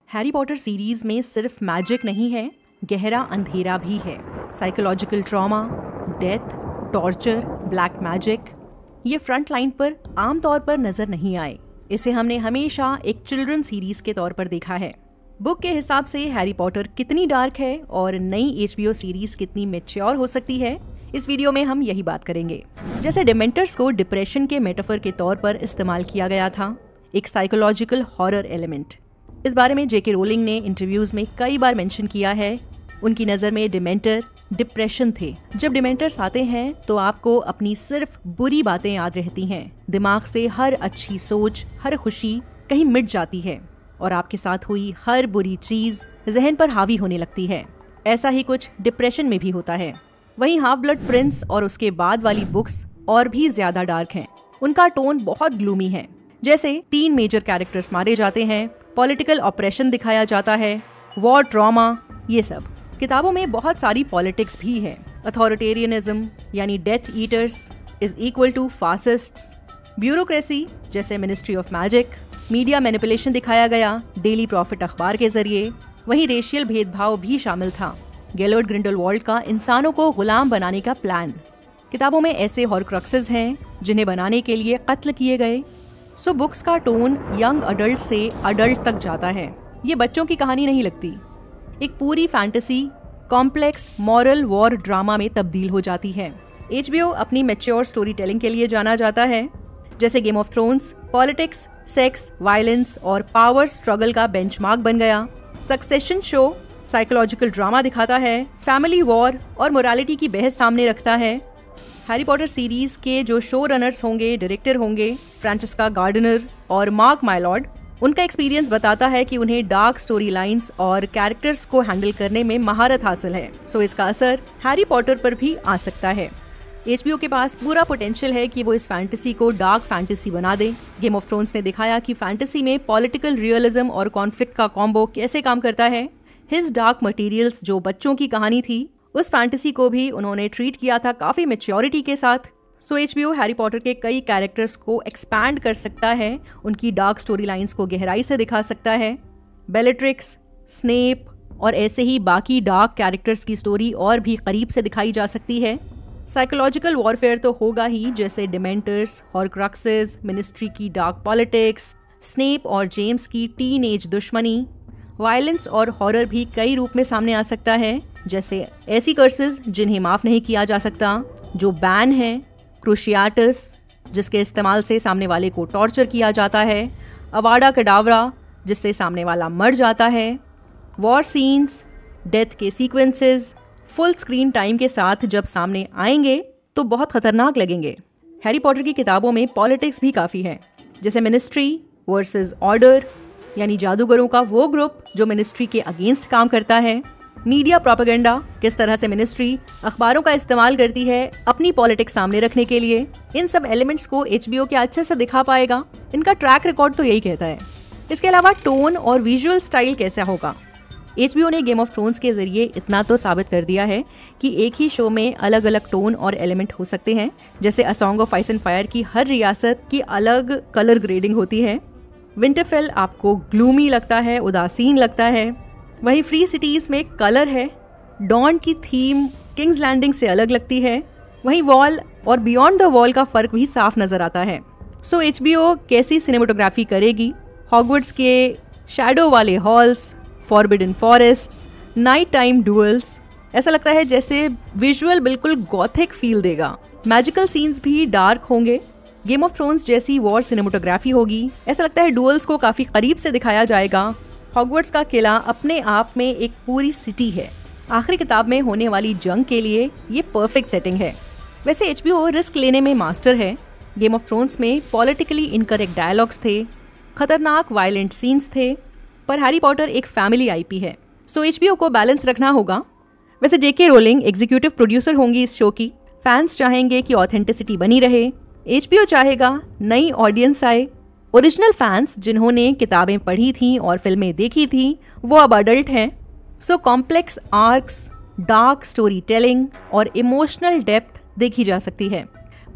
Harry Potter series में सिर्फ magic नहीं है, गहरा अंधेरा भी है। Psychological trauma, death, torture, black magic, ये फ्रंट लाइन पर आमतौर पर नजर नहीं आए। इसे हमने हमेशा एक चिल्ड्रन सीरीज के तौर पर देखा है। बुक के हिसाब से हैरी पॉटर कितनी डार्क है और नई HBO सीरीज कितनी मैच्योर हो सकती है, इस वीडियो में हम यही बात करेंगे। जैसे डिमेंटर्स को डिप्रेशन के मेटाफर के तौर पर इस्तेमाल किया गया था, एक साइकोलॉजिकल हॉरर एलिमेंट। इस बारे में J.K. रोलिंग ने इंटरव्यूज में कई बार मेंशन किया है। उनकी नज़र में डिमेंटर डिप्रेशन थे। जब डिमेंटर्स आते हैं तो आपको अपनी सिर्फ बुरी बातें याद रहती हैं। दिमाग से हर अच्छी सोच, हर खुशी कहीं मिट जाती है और आपके साथ हुई हर बुरी चीज जहन पर हावी होने लगती है। ऐसा ही कुछ डिप्रेशन में भी होता है। वहीं हाफ ब्लड प्रिंस और उसके बाद वाली बुक्स और भी ज्यादा डार्क हैं। उनका टोन बहुत ग्लूमी है। जैसे 3 मेजर कैरेक्टर्स मारे जाते हैं, पॉलिटिकल ऑपरेशन दिखाया जाता है, वॉर ट्रॉमा, ये सब। किताबों में बहुत सारी पॉलिटिक्स भी है। अथॉरिटेरियनिज्म यानी death eaters is equal to fascists, bureaucracy जैसे ministry of magic, media manipulation दिखाया गया डेली प्रॉफिट अखबार के जरिए। वहीं रेशियल भेदभाव भी शामिल था। गेलर्ट ग्रिंडलवाल्ड का इंसानों को गुलाम बनाने का प्लान। किताबों में ऐसे हॉरक्रक्सेस हैं जिन्हें बनाने के लिए कत्ल किए गए। सो बुक्स का टोन यंग अडल्ट से अडल्ट तक जाता है। ये बच्चों की कहानी नहीं लगती। एक पूरी fantasy complex moral war drama में तब्दील हो जाती है। HBO अपनी मैच्योर स्टोरी टेलिंग के लिए जाना जाता है। जैसे game of thrones politics, sex, violence और पावर स्ट्रगल का बेंचमार्क बन गया। सक्सेशन शो साइकोलॉजिकल ड्रामा दिखाता है, फैमिली वॉर और मोरालिटी की बहस सामने रखता है। हैरी पॉटर सीरीज के जो शो रनर्स होंगे, डायरेक्टर होंगे, फ्रांचेस्का गार्डनर और मार्क मायलॉर्ड, उनका एक्सपीरियंस बताता है कि उन्हें डार्क स्टोरी लाइन्स और कैरेक्टर्स को हैंडल करने में महारत हासिल है। सो इसका असर हैरी पॉटर पर भी आ सकता है। HBO के पास पूरा पोटेंशियल है कि वो इस फैंटेसी को डार्क फैंटेसी बना दे। गेम ऑफ थ्रोन्स ने दिखाया कि फैंटेसी में पॉलिटिकल रियलिज्म और कॉन्फ्लिक्ट का कॉम्बो कैसे काम करता है। हिज डार्क मटेरियल्स जो बच्चों की कहानी थी, उस फैंटेसी को भी उन्होंने ट्रीट किया था काफी मैच्योरिटी के साथ। सो HBO हैरी पॉटर के कई कैरेक्टर्स को एक्सपैंड कर सकता है, उनकी डार्क स्टोरी लाइन्स को गहराई से दिखा सकता है। बेलेट्रिक्स, स्नेप और ऐसे ही बाकी डार्क कैरेक्टर्स की स्टोरी और भी करीब से दिखाई जा सकती है। साइकोलॉजिकल वॉरफेयर तो होगा ही, जैसे डिमेंटर्स, हॉरक्रक्सेस, मिनिस्ट्री की डार्क पॉलिटिक्स, स्नेप और जेम्स की टीनएज दुश्मनी। वायलेंस और हॉरर भी कई रूप में सामने आ सकता है, जैसे ऐसी कर्सेस जिन्हें माफ नहीं किया जा सकता, जो बैन है, क्रूशियाटस जिसके इस्तेमाल से सामने वाले को टॉर्चर किया जाता है, अवाडा कडावरा जिससे सामने वाला मर जाता है, वॉर सीन्स, डेथ के सीक्वेंसेस फुल स्क्रीन टाइम के साथ जब सामने आएंगे तो बहुत खतरनाक लगेंगे। हैरी पॉटर की किताबों में पॉलिटिक्स भी काफ़ी है, जैसे मिनिस्ट्री वर्सेस ऑर्डर यानी जादूगरों का वो ग्रुप जो मिनिस्ट्री के अगेंस्ट काम करता है। मीडिया प्रोपेगेंडा, किस तरह से मिनिस्ट्री अखबारों का इस्तेमाल करती है अपनी पॉलिटिक्स सामने रखने के लिए। इन सब एलिमेंट्स को HBO क्या अच्छे से दिखा पाएगा, इनका ट्रैक रिकॉर्ड तो यही कहता है। इसके अलावा टोन और विजुअल स्टाइल कैसा होगा। HBO ने गेम ऑफ थ्रोन्स के जरिए इतना तो साबित कर दिया है कि एक ही शो में अलग अलग टोन और एलिमेंट हो सकते हैं। जैसे a song of ice and fire की हर रियासत की अलग कलर ग्रेडिंग होती है। विंटरफेल आपको ग्लूमी लगता है, उदासीन लगता है। वहीं फ्री सिटीज में कलर है। डॉन की थीम किंग्स लैंडिंग से अलग लगती है। वहीं वॉल और बियॉन्ड द वॉल का फर्क भी साफ नजर आता है। सो HBO कैसी सिनेमेटोग्राफी करेगी, हॉगवर्ट्स के शैडो वाले halls, forbidden forests, night time duels, ऐसा लगता है जैसे विजुअल बिल्कुल गॉथिक फील देगा। मैजिकल सीन्स भी डार्क होंगे। गेम ऑफ थ्रोन्स जैसी वॉर सिनेमेटोग्राफी होगी। ऐसा लगता है डुअल्स को काफी करीब से दिखाया जाएगा। हॉगवर्ट्स का किला अपने आप में एक पूरी सिटी है। आखिरी किताब में होने वाली जंग के लिए ये परफेक्ट सेटिंग है। वैसे HBO रिस्क लेने में मास्टर है। गेम ऑफ थ्रोन्स में पॉलिटिकली इनकरेक्ट डायलॉग्स थे, खतरनाक वायलेंट सीन्स थे, पर हैरी पॉटर एक फैमिली IP है। सो HBO को बैलेंस रखना होगा। वैसे J.K. रोलिंग एग्जीक्यूटिव प्रोड्यूसर होंगी इस शो की। फैंस चाहेंगे कि ऑथेंटिसिटी बनी रहे। HBO चाहेगा नई ऑडियंस आए। ओरिजिनल फैंस जिन्होंने किताबें पढ़ी थी और फिल्में देखी थी, वो अब अडल्ट हैं। So complex arcs, dark story telling और इमोशनल डेप्थ देखी जा सकती है।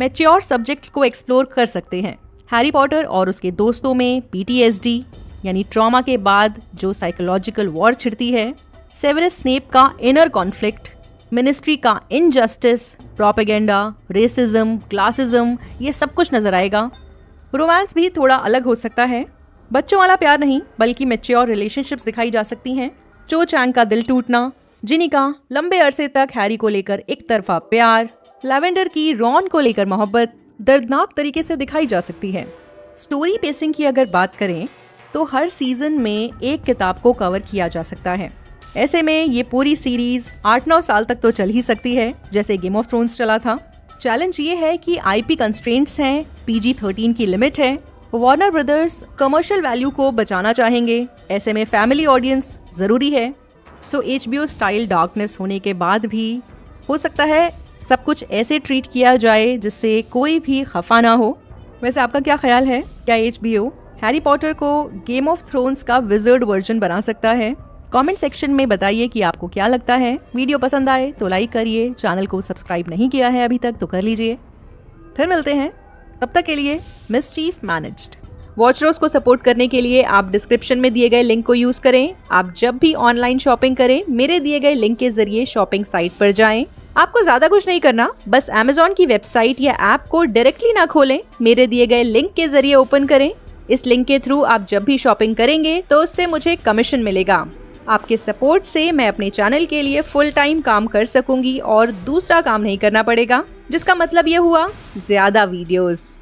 मैच्योर सब्जेक्ट्स को एक्सप्लोर कर सकते हैं। हैरी पॉटर और उसके दोस्तों में PTSD, यानी ट्रॉमा के बाद जो साइकोलॉजिकल वॉर छिड़ती है, सेवेरस स्नेप का इनर कॉन्फ्लिक्ट, मिनिस्ट्री का इनजस्टिस, प्रोपेगेंडा, रेसिज्म, क्लासिज्म, ये सब कुछ नजर आएगा। रोमांस भी थोड़ा अलग हो सकता है, बच्चों वाला प्यार नहीं बल्कि मैच्योर रिलेशनशिप्स दिखाई जा सकती हैं। चो चैंग का दिल टूटना, जिनी का लंबे अरसे तक हैरी को लेकर एक तरफा प्यार, लैवेंडर की रॉन को लेकर मोहब्बत दर्दनाक तरीके से दिखाई जा सकती है। स्टोरी पेसिंग की अगर बात करें तो हर सीजन में एक किताब को कवर किया जा सकता है। ऐसे में ये पूरी सीरीज 8-9 साल तक तो चल ही सकती है, जैसे गेम ऑफ थ्रोन्स चला था। चैलेंज ये है कि IP कंस्ट्रेंट्स हैं, PG-13 की लिमिट है। वार्नर ब्रदर्स कमर्शियल वैल्यू को बचाना चाहेंगे, ऐसे में फैमिली ऑडियंस जरूरी है। सो HBO स्टाइल डार्कनेस होने के बाद भी हो सकता है सब कुछ ऐसे ट्रीट किया जाए जिससे कोई भी खफा ना हो। वैसे आपका क्या ख्याल है, क्या HBO हैरी पॉटर को गेम ऑफ थ्रोन्स का विजर्ड वर्जन बना सकता है? कमेंट सेक्शन में बताइए कि आपको क्या लगता है। वीडियो पसंद आए तो लाइक करिए, चैनल को सब्सक्राइब नहीं किया है अभी तक तो कर लीजिए। फिर मिलते हैं, तब तक के लिए मिसचीफ मैनेज्ड। वॉचरोज को सपोर्ट करने के लिए आप डिस्क्रिप्शन में दिए गए लिंक को यूज करें। आप जब भी ऑनलाइन शॉपिंग करें मेरे दिए गए लिंक के जरिए शॉपिंग साइट पर जाएं। आपको ज्यादा कुछ नहीं करना, बस Amazon की वेबसाइट या ऐप को डायरेक्टली ना खोलें, मेरे दिए गए लिंक के जरिए ओपन करें। इस लिंक के थ्रू आप जब भी शॉपिंग करेंगे तो उससे मुझे कमीशन मिलेगा। आपके सपोर्ट से मैं अपने चैनल के लिए फुल टाइम काम कर सकूंगी और दूसरा काम नहीं करना पड़ेगा, जिसका मतलब ये हुआ ज्यादा वीडियोस।